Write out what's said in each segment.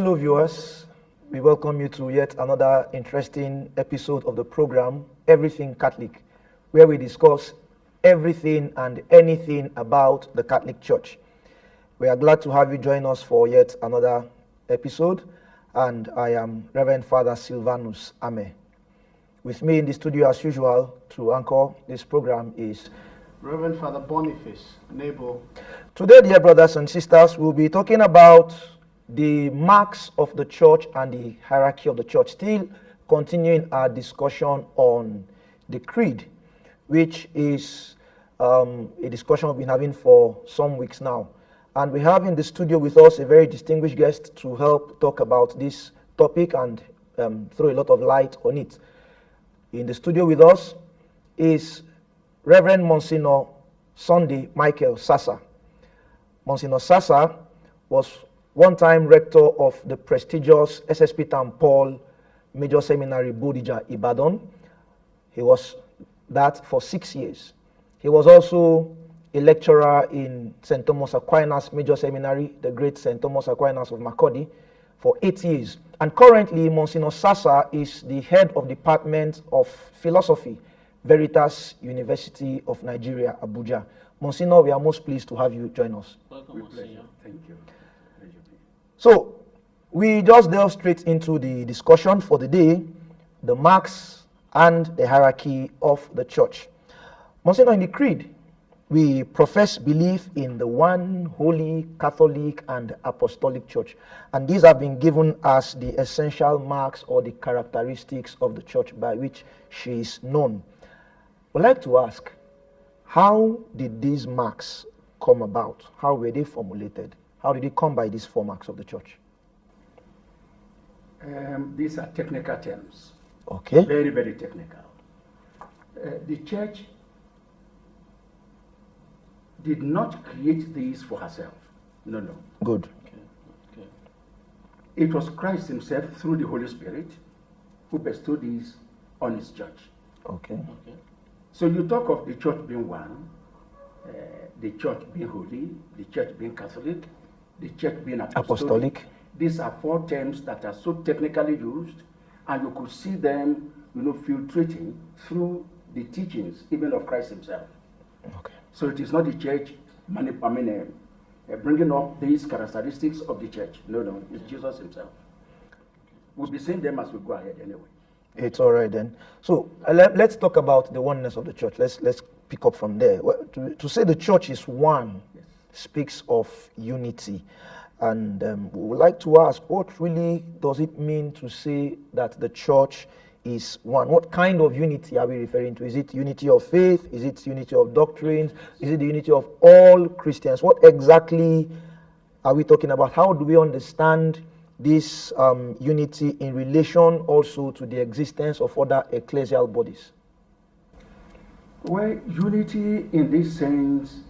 Hello viewers, we welcome you to yet another interesting episode of the program Everything Catholic, where we discuss everything and anything about the Catholic Church. We are glad to have you join us for yet another episode, and I am Reverend Father Silvanus Ame. With me in the studio as usual to anchor this program is Reverend Father Boniface Nebo. Today, dear brothers and sisters, we'll be talking about the marks of the church and the hierarchy of the church, still continuing our discussion on the creed, which is a discussion we've been having for some weeks now. And we have in the studio with us a very distinguished guest to help talk about this topic and throw a lot of light on it. In the studio with us is Reverend Monsignor Sunday Michael Sasa. Monsignor Sasa was one-time rector of the prestigious SS Peter and Paul Major Seminary, Bodija, Ibadan. He was that for 6 years. He was also a lecturer in St. Thomas Aquinas Major Seminary, the great St. Thomas Aquinas of Makurdi, for 8 years. And currently, Monsignor Sasa is the head of Department of Philosophy, Veritas University of Nigeria, Abuja. Monsignor, we are most pleased to have you join us. Welcome, Monsignor. Thank you. So, we just delve straight into the discussion for the day, the marks and the hierarchy of the church. Monsignor, in the creed, we profess belief in the one holy, Catholic, and apostolic church. And these have been given as the essential marks or the characteristics of the church by which she is known. I'd like to ask, how did these marks come about? How were they formulated? How did it come by these 4 marks of the church? These are technical terms. Okay. Very, very technical. The church did not create these for herself. No. Good. Okay. It was Christ himself, through the Holy Spirit, who bestowed these on his church. Okay. Okay. So you talk of the church being one, the church being holy, the church being Catholic, the church being apostolic. These are 4 terms that are so technically used, and you could see them, filtrating through the teachings, even of Christ himself. Okay. So it is not the church bringing up these characteristics of the church. No, it's Jesus himself. We'll be seeing them as we go ahead anyway. It's all right then. So let's talk about the oneness of the church. Let's pick up from there. Well, to say the church is one, Yes. speaks of unity. And we would like to ask, what really does it mean to say that the church is one? What kind of unity are we referring to? Is it unity of faith? Is it unity of doctrines? Is it the unity of all Christians? What exactly are we talking about? How do we understand this unity in relation also to the existence of other ecclesial bodies? Well, unity in this sense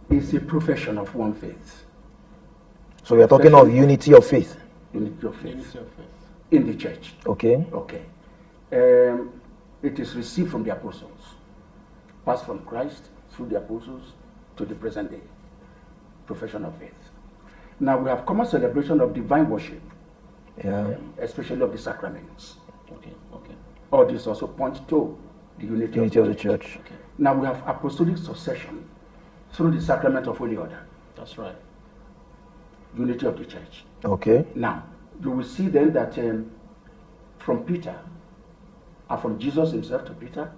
is a profession of one faith. So we are talking of unity of faith. Unity of faith Unity of faith. in the church. Okay. Okay. It is received from the apostles, passed from Christ through the apostles to the present day. Profession of faith. Now we have common celebration of divine worship, especially of the sacraments. Okay. All this also point to the unity Unity of the church. Okay. Now we have apostolic succession through the sacrament of Holy Order. That's right. Unity of the church. Okay. Now, you will see then that from Peter, and from Jesus himself to Peter,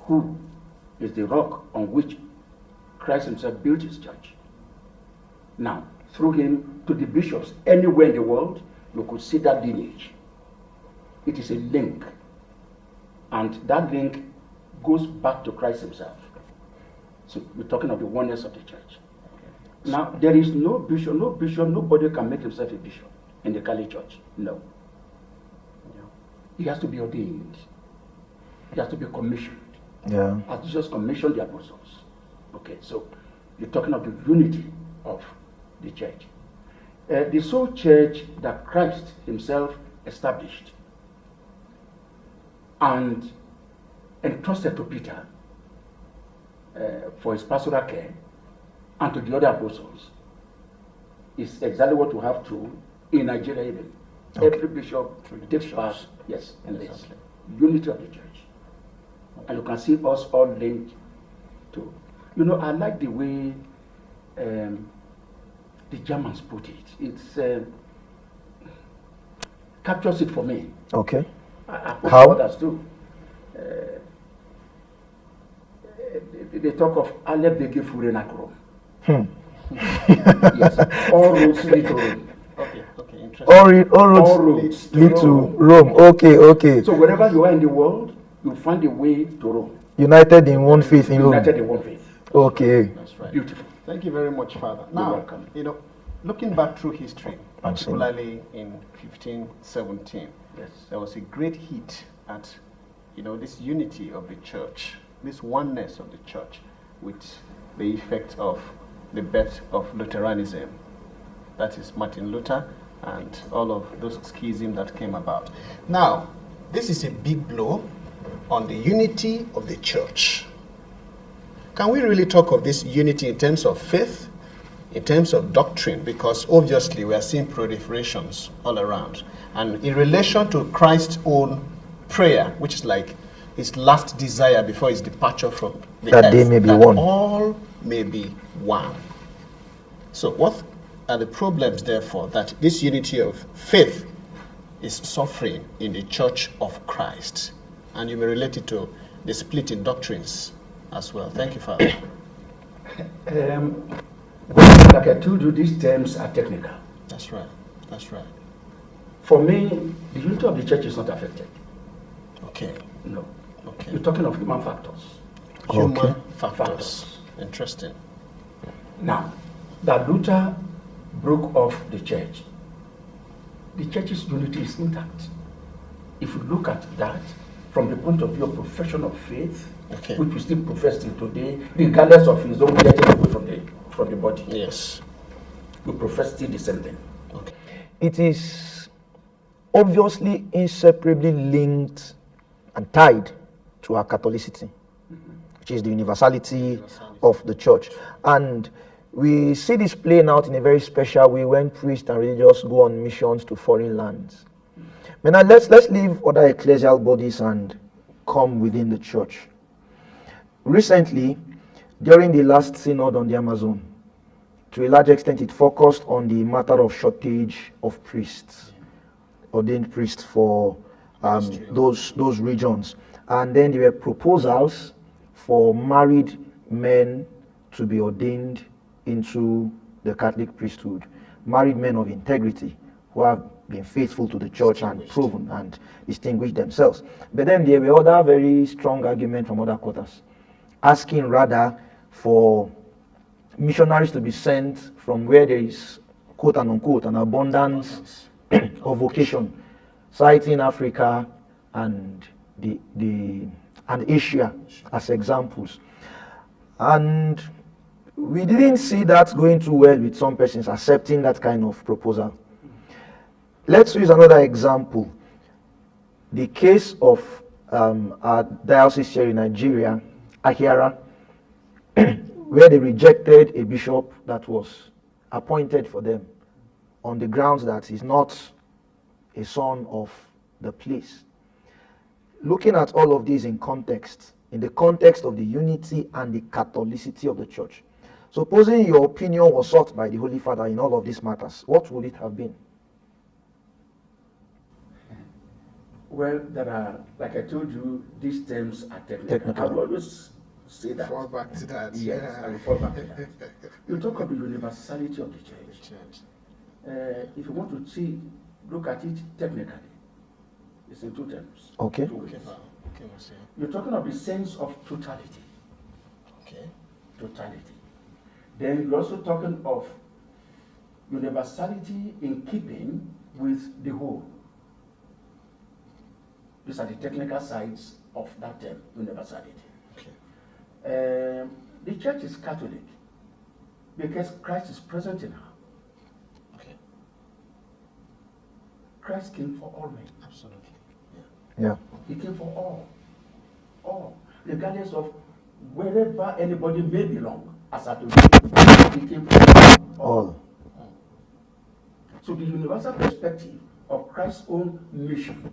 who is the rock on which Christ himself built his church. Now, through him to the bishops anywhere in the world, you could see that lineage. It is a link, and that link goes back to Christ himself. So we're talking of the oneness of the church. Now, there is no bishop, nobody can make himself a bishop in the Catholic Church. No. He has to be ordained. He has to be commissioned. Yeah. As Jesus commissioned the apostles. Okay, so you're talking of the unity of the church. The sole church that Christ himself established and entrusted to Peter for his pastoral care and to the other apostles is exactly what we have to in Nigeria even. Okay. Every bishop takes part, yes, in this unity of the church. And you can see us all linked to. You know, I like the way the Germans put it. It's captures it for me. Okay. I put How? others too. They talk of alle Wege führen nach Rom. Yes, all roads lead to Rome. Okay, interesting. All roads lead to Rome. Okay. So wherever you are in the world, you find a way to Rome. United in one faith in Rome. United in one faith. Okay. That's right. Beautiful. Thank you very much, Father. You're Now, welcome. you know, looking back through history, I'm saying. particularly in 1517, Yes. there was a great hit at, you know, this unity of the church, this oneness of the church, with the effect of the birth of Lutheranism. That is Martin Luther and all of those schisms that came about. Now, this is a big blow on the unity of the church. Can we really talk of this unity in terms of faith, in terms of doctrine? Because obviously we are seeing proliferations all around. And in relation to Christ's own prayer, which is like his last desire before his departure from the That earth, they may be that one. all may be one. So what are the problems, therefore, that this unity of faith is suffering in the Church of Christ? And you may relate it to the split in doctrines as well. Thank you, Father. Like I told you, these terms are technical. That's right. That's right. For me, the unity of the church is not affected. Okay. No. Okay. You're talking of human factors. Human Okay. factors. Interesting. Now, that Luther broke off the church's unity is intact. If you look at that from the point of view of profession of faith, Okay. which we still profess till today, regardless of his own getting away from the body, Yes. we profess still the same thing. Okay. It is obviously inseparably linked and tied to our Catholicity, which is the universality of the church. And we see this playing out in a very special way when priests and religious go on missions to foreign lands. But now let's leave other ecclesial bodies and come within the church. Recently, during the last synod on the Amazon, to a large extent it focused on the matter of shortage of priests, ordained priests for those regions. And then there were proposals for married men to be ordained into the Catholic priesthood, married men of integrity who have been faithful to the church and proven and distinguished themselves. But then there were other very strong arguments from other quarters, asking rather for missionaries to be sent from where there is, quote and unquote, an abundance of vocation, citing Africa and and Asia as examples. And we didn't see that going too well with some persons accepting that kind of proposal. Let's use another example. The case of our diocese here in Nigeria, Ahira, where they rejected a bishop that was appointed for them on the grounds that he's not a son of the place. Looking at all of these in context, in the context of the unity and the Catholicity of the church, supposing your opinion was sought by the Holy Father in all of these matters, what would it have been? Well, there are, like I told you, these terms are technical. I will always say that. Fall back to that. Yes, I will fall back to that. You talk of the universality of the church. If you want to look at it technically, it's in two terms. Okay. Two ways. Okay, we'll see. You're talking of the sense of totality. Okay. Totality. Then you're also talking of universality in keeping with the whole. These are the technical sides of that term, universality. Okay. The church is Catholic because Christ is present in her. Okay. Christ came for all men. Absolutely. Yeah. He came for all, regardless of wherever anybody may belong. As I told you, he came for all. So the universal perspective of Christ's own mission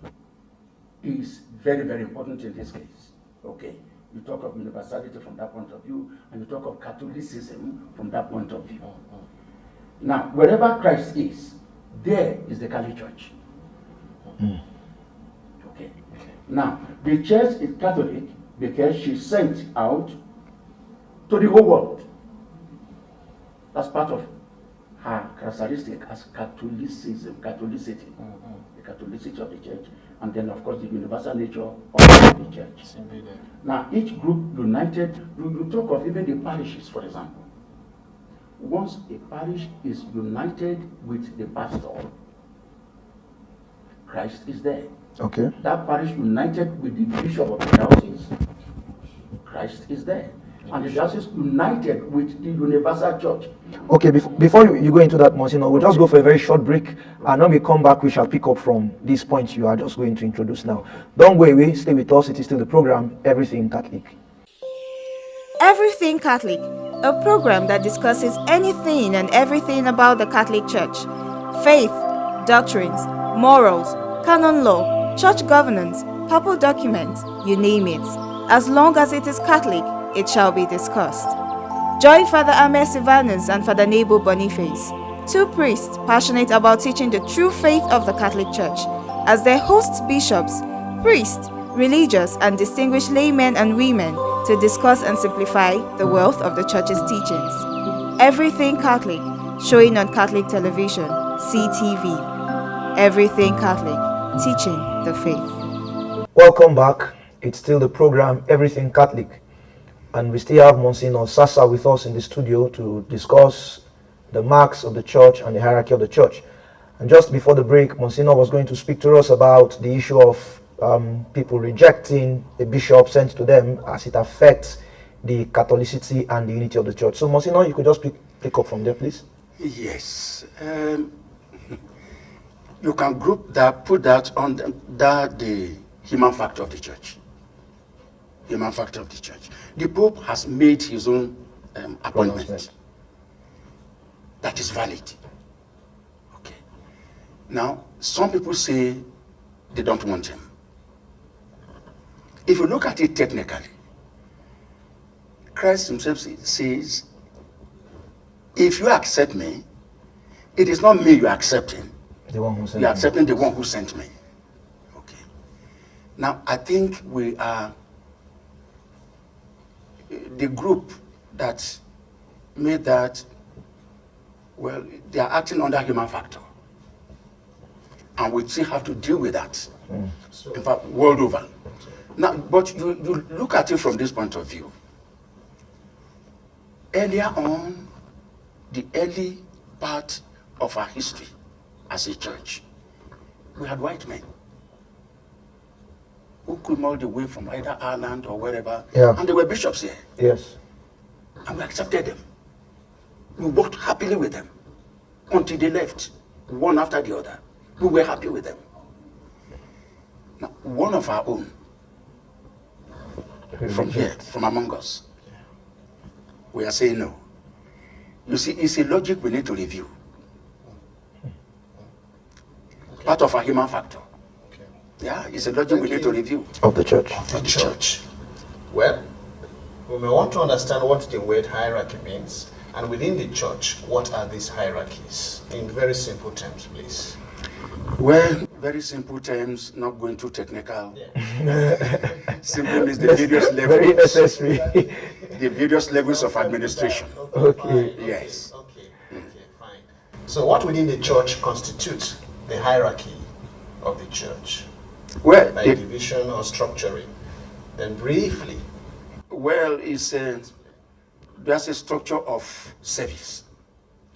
is very, very important in this case. Okay, you talk of universality from that point of view, and you talk of Catholicism from that point of view. Now, wherever Christ is, there is the Catholic Church. Okay. Now, the church is Catholic because she sent out to the whole world. That's part of her characteristic as Catholicity, the Catholicity of the church, and then of course the universal nature of the church. Now, each group united, you talk of even the parishes, for example. Once a parish is united with the pastor, Christ is there. Okay. That parish united with the bishop of the diocese, Christ is there. And the diocese united with the universal church. Okay, before you go into that, Monsignor, we'll just go for a very short break, and when we come back, we shall pick up from these points you are just going to introduce now. Don't go away, stay with us. It is still the program, Everything Catholic. Everything Catholic, a program that discusses anything and everything about the Catholic Church, faith, doctrines, morals, canon law, church governance, papal documents, you name it. As long as it is Catholic, it shall be discussed. Join Father Ahmed Silvanus and Father Nebo Boniface, two priests passionate about teaching the true faith of the Catholic Church, as their hosts bishops, priests, religious and distinguished laymen and women to discuss and simplify the wealth of the Church's teachings. Everything Catholic, showing on Catholic television, CTV. Everything Catholic, teaching the faith. Welcome back. It's still the program, Everything Catholic. And we still have Monsignor Sasa with us in the studio to discuss the marks of the church and the hierarchy of the church. And just before the break, Monsignor was going to speak to us about the issue of people rejecting the bishop sent to them as it affects the Catholicity and the unity of the church. So, Monsignor, you could just pick up from there, please. Yes. You can group that, put that under the human factor of the church. Human factor of the church. The Pope has made his own appointment. That is valid. Okay. Now, some people say they don't want him. If you look at it technically, Christ himself says, if you accept me, it is not me you are accepting. The one who sent You are accepting the one who sent me. Okay. Now, I think we are the group that made that, well, they are acting under human factor. And we still have to deal with that. In fact, world over. Now, but you look at it from this point of view. Earlier on, the early part of our history as a church, we had white men who came all the way from either Ireland or wherever, and they were bishops here. Yes. And we accepted them. We worked happily with them until they left, one after the other. We were happy with them. Now, one of our own, from here, from among us, we are saying no. You see, it's a logic we need to review. Part of our human factor. Yeah, it's a logic we need to review. Of the church. Of the church. Well, we may want to understand what the word hierarchy means, and within the church, what are these hierarchies? In very simple terms, please. Well, very simple terms, not going too technical. Simple is the various levels. Very necessary. The various levels of administration. Okay. Yes. Okay, fine. So what within the church constitutes the hierarchy of the church? Well, By division or structuring? Then briefly. Well, there's a structure of service.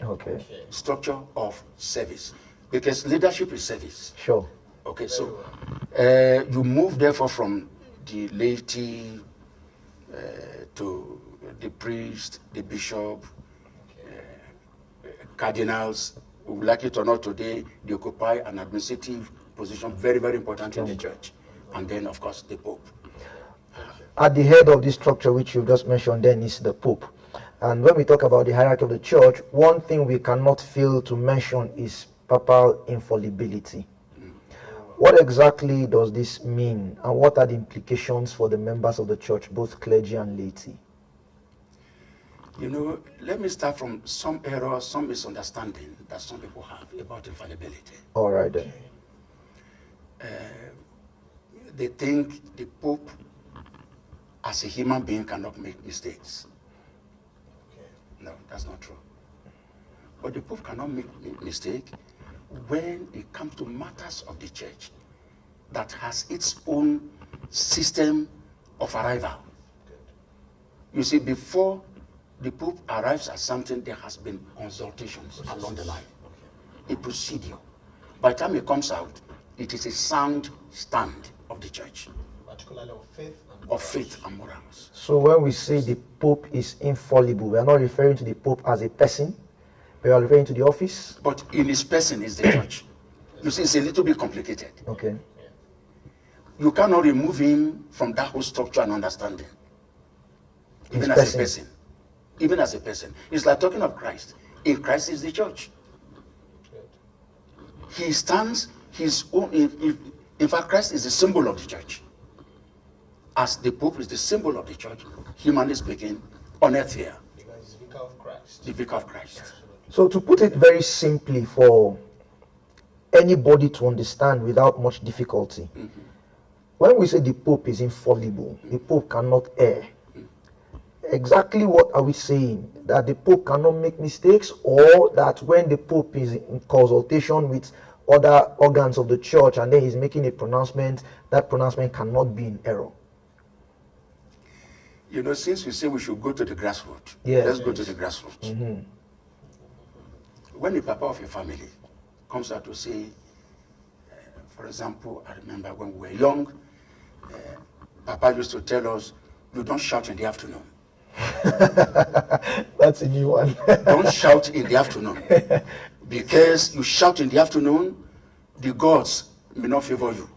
Okay. Structure of service. Because leadership is service. Sure. Okay, so you move therefore from the laity to the priest, the bishop, cardinals, who like it or not today, they occupy an administrative position, very, very important in the church. And then, of course, the Pope. At the head of this structure, which you just mentioned, then is the Pope. And when we talk about the hierarchy of the church, one thing we cannot fail to mention is papal infallibility. What exactly does this mean, and what are the implications for the members of the church, both clergy and laity? You know, let me start from some error, some misunderstanding that some people have about infallibility. All right then. They think the Pope, as a human being, cannot make mistakes. No, that's not true. But the Pope cannot make mistake when it comes to matters of the church that has its own system of arrival. You see, before the Pope arrives at something, there has been consultations along the line, a procedure. By the time it comes out, it is a sound stand of the church. Particularly of faith and morals. So when we say the Pope is infallible, we are not referring to the Pope as a person, we are referring to the office. But in his person is the church. You see, it's a little bit complicated. Okay. You cannot remove him from that whole structure and understanding. Even as a person. Even as a person. It's like talking of Christ. In Christ is the church. He stands his own. In fact, Christ is the symbol of the church. As the Pope is the symbol of the church, humanly speaking, on earth here. Because he's the vicar of Christ. The vicar of Christ. So to put it very simply for anybody to understand without much difficulty, when we say the Pope is infallible, the Pope cannot err, exactly what are we saying? That the Pope cannot make mistakes, or that when the Pope is in consultation with other organs of the church and then he's making a pronouncement, that pronouncement cannot be in error? You know, since we say we should go to the grassroots, yes, let's go to the grassroots. When the papa of a family comes out to say, for example, I remember when we were young, Papa used to tell us, you don't shout in the afternoon. That's a new one. Don't shout in the afternoon. Because you shout in the afternoon, the gods may not favor you.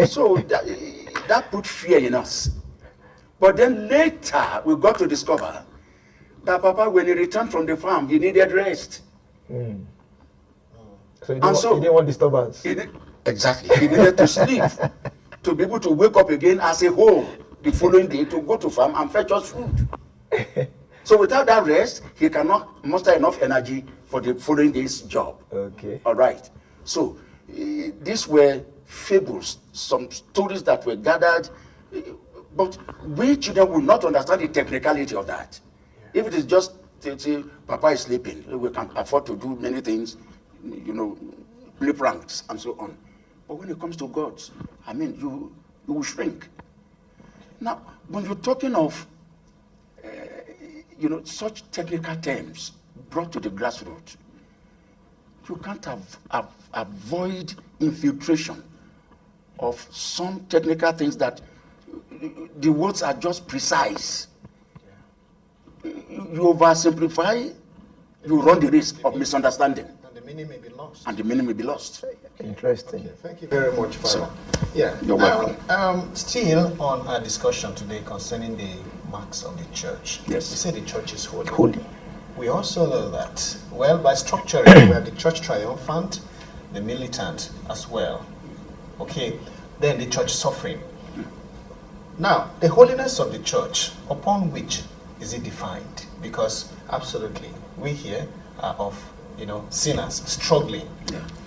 So that put fear in us. But then later, we got to discover that Papa, when he returned from the farm, he needed rest. So he didn't want disturbance. Exactly. He needed to sleep to be able to wake up again as a whole the following day to go to farm and fetch us food. So without that rest, he cannot muster enough energy for the following day's job. Okay. All right. So these were fables, some stories that were gathered, but we children will not understand the technicality of that. If it is just say, Papa is sleeping, we can afford to do many things, you know, play pranks and so on. But when it comes to gods, I mean, you will shrink. Now, when you're talking of, you know, such technical terms brought to the grassroots, you can't avoid infiltration of some technical things that the words are just precise. You oversimplify, you run the risk of misunderstanding. And the meaning may be lost. And the meaning may be lost. Interesting. Okay, thank you very much, Father. Yeah. You're welcome. Still on our discussion today concerning the marks of the church. Yes. We say the church is holy. Holy. We also know that, well, by structuring, we have the church triumphant, the militant as well. Okay. Then the church suffering. Now, the holiness of the church, upon which is it defined? Because absolutely, we here are of, you know, sinners struggling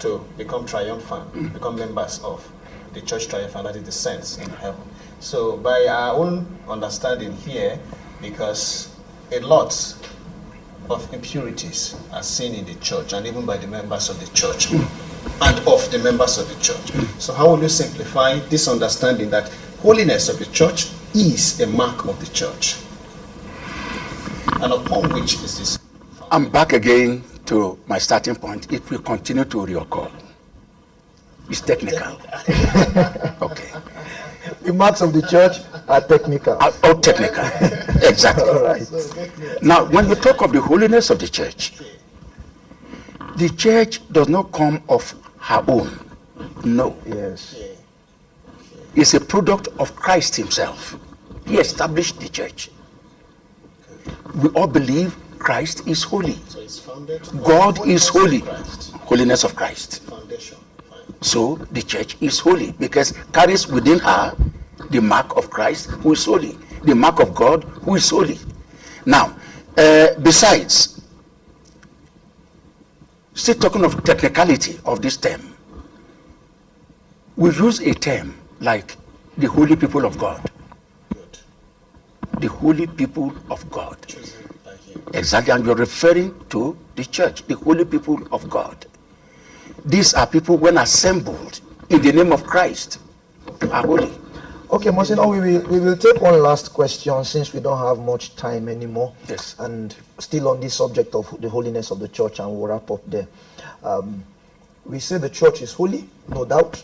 to become triumphant, become members of the church triumphant, that is the saints in heaven. So by our own understanding here, because a lot of impurities are seen in the church and even by the members of the church and of the members of the church. So how will you simplify this understanding that holiness of the church is a mark of the church? And upon which is this? I'm back again to my starting point. It will continue to reoccur. It's technical. Okay. The marks of the church are technical. All technical. Exactly. All right. Now, when you talk of the holiness of the church does not come of her own. No. Yes. It's a product of Christ himself. He established the church. We all believe Christ is holy. So it's founded God is holy. holiness of Christ. Foundation. So the church is holy because carries within her the mark of Christ, who is holy, the mark of God, who is holy. Now, besides, still talking of technicality of this term, we use a term like the holy people of God. Good. The holy people of God. Chosen by him. Exactly, and you're referring to the church, the holy people of God. These are people when assembled in the name of Christ are holy. Okay, Monsignor, we will take one last question since we don't have much time anymore. Yes. And still on this subject of the holiness of the church, and we'll wrap up there. We say the church is holy, no doubt.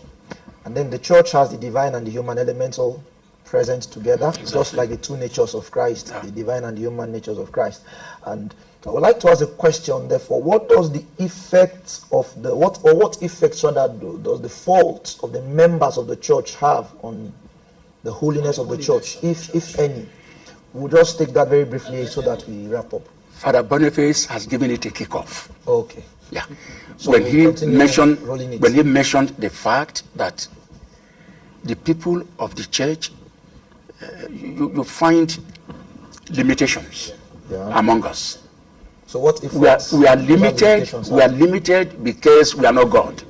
And then the church has the divine and the human elements all present together, just like the two natures of Christ, the divine and the human natures of Christ. And I would like to ask a question, therefore, what does the effects of the, what effects rather does the fault of the members of the church have on the holiness of the church, if any? We'll just take that very briefly so that we wrap up. Father Boniface has given it a kickoff. Okay. Yeah. So when we'll he continue rolling it. mentioned the fact that the people of the church, you find limitations among us. So what if we are limited? We are limited because we are not God.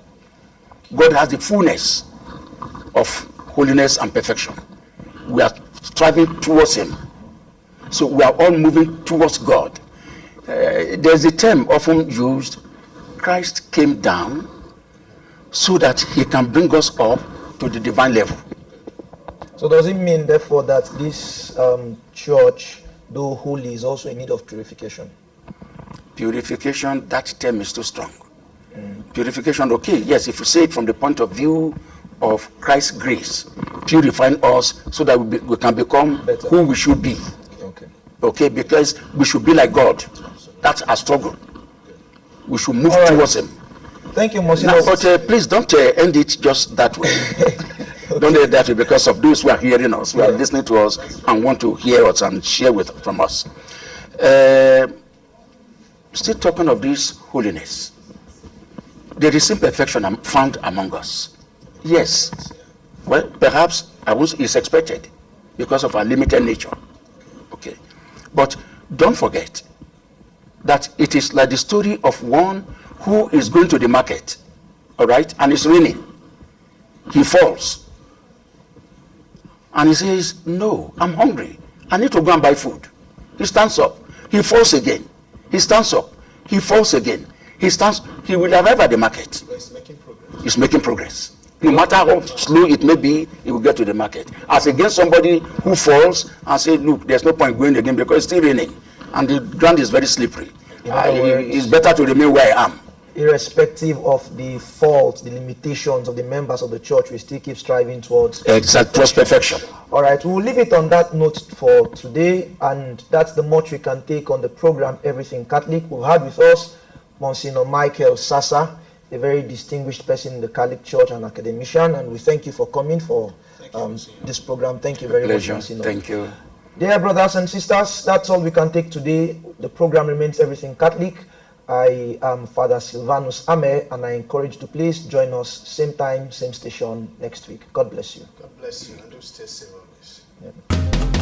God has the fullness of holiness and perfection. We are striving towards him. So we are all moving towards God. There's a term often used, Christ came down so that he can bring us up to the divine level. So does it mean therefore that this church, though holy, is also in need of purification? Purification, that term is too strong. Purification, okay, yes, if you say it from the point of view of Christ's grace, purifying us so that we can become better, who we should be. Okay, because we should be like God. That's our struggle. We should move towards him. Thank you, Monsignor. Now, but please don't end it just that way. Don't end it that way, because of those who are hearing us, who are listening to us and want to hear us and share from us. Still talking of this holiness, there is imperfection found among us. Yes. Well, perhaps it's expected because of our limited nature. Okay. But don't forget that it is like the story of one who is going to the market, all right, and it's raining. He falls. And he says, no, I'm hungry. I need to go and buy food. He stands up. He falls again. He stands up. He falls again. He stands. He will arrive at the market. But it's making progress. He's making progress. No matter how slow it may be, he will get to the market. As against somebody who falls and says, look, there's no point going again because it's still raining. And the ground is very slippery. It's better to remain where I am. Irrespective of the faults, the limitations of the members of the church, we still keep striving towards perfection. All right, we'll leave it on that note for today, and that's the much we can take on the program Everything Catholic. We've had with us Monsignor Michael Sasa, a very distinguished person in the Catholic Church and academician, and we thank you for coming for this program. Thank you very much, Monsignor. Thank you. Dear brothers and sisters, that's all we can take today. The program remains Everything Catholic. I am Father Silvanus Ame, and I encourage you to please join us same time, same station next week. God bless you. God bless you, and do stay safe always. Yeah.